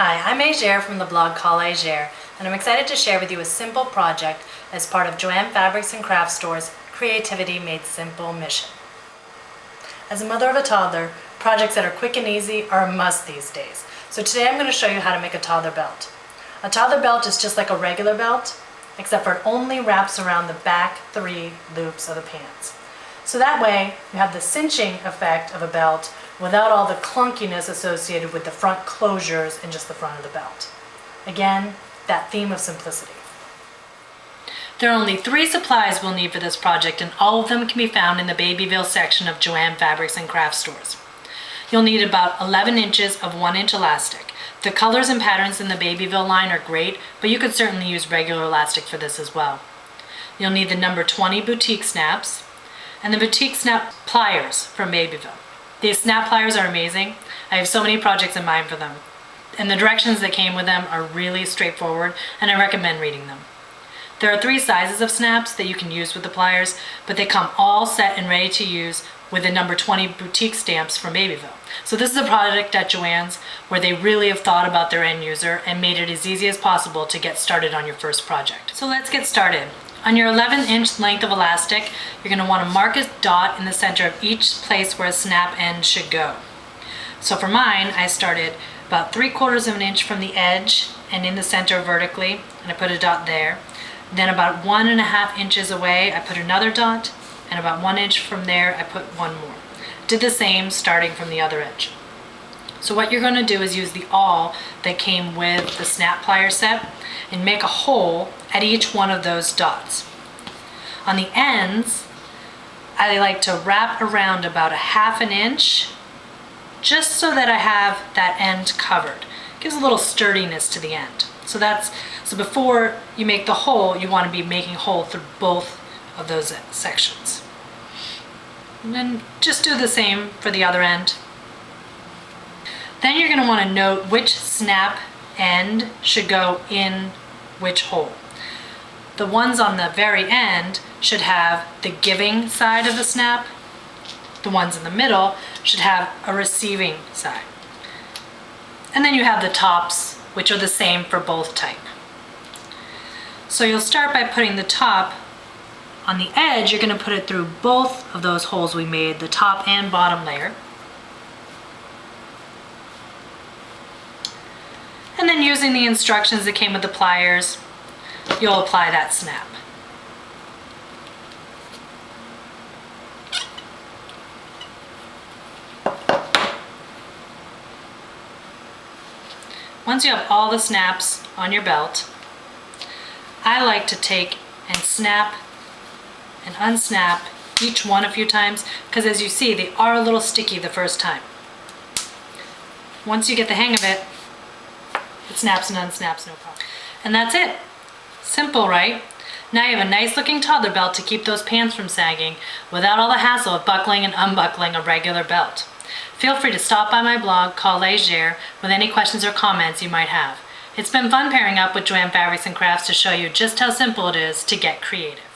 Hi, I'm Agere from the blog Call Agere, and I'm excited to share with you a simple project as part of Joanne Fabrics and Craft Store's Creativity Made Simple mission. As a mother of a toddler, projects that are quick and easy are a must these days. So today I'm going to show you how to make a toddler belt. A toddler belt is just like a regular belt, except for it only wraps around the back 3 loops of the pants. So that way you have the cinching effect of a belt without all the clunkiness associated with the front closures and just the front of the belt. Again, that theme of simplicity. There are only 3 supplies we'll need for this project, and all of them can be found in the Babyville section of Joanne Fabrics and Craft Stores. You'll need about 11 inches of 1-inch elastic. The colors and patterns in the Babyville line are great, but you could certainly use regular elastic for this as well. You'll need the number 20 boutique snaps and the boutique snap pliers from Babyville. These snap pliers are amazing. I have so many projects in mind for them, and the directions that came with them are really straightforward, and I recommend reading them. There are 3 sizes of snaps that you can use with the pliers, but they come all set and ready to use with the number 20 boutique stamps from Babyville. So this is a project at Joann's where they really have thought about their end user and made it as easy as possible to get started on your first project. So let's get started. On your 11-inch length of elastic, you're going to want to mark a dot in the center of each place where a snap end should go. So for mine, I started about 3/4 of an inch from the edge and in the center vertically, and I put a dot there. Then about 1.5 inches away, I put another dot, and about 1 inch from there, I put one more. Did the same starting from the other edge. So what you're going to do is use the awl that came with the snap plier set and make a hole at each one of those dots. On the ends, I like to wrap around about 1/2 inch just so that I have that end covered. Gives a little sturdiness to the end. So before you make the hole, you want to be making a hole through both of those sections. And then just do the same for the other end. Then you're going to want to note which snap end should go in which hole. The ones on the very end should have the giving side of the snap. The ones in the middle should have a receiving side. And then you have the tops, which are the same for both type. So you'll start by putting the top on the edge. You're going to put it through both of those holes we made, the top and bottom layer. And then using the instructions that came with the pliers, you'll apply that snap. Once you have all the snaps on your belt, I like to take and snap and unsnap each one a few times, because as you see, they are a little sticky the first time. Once you get the hang of it, it snaps and unsnaps, no problem. And that's it. Simple, right? Now you have a nice looking toddler belt to keep those pants from sagging without all the hassle of buckling and unbuckling a regular belt. Feel free to stop by my blog, Call Agere, with any questions or comments you might have. It's been fun pairing up with Joanne Fabrics and Crafts to show you just how simple it is to get creative.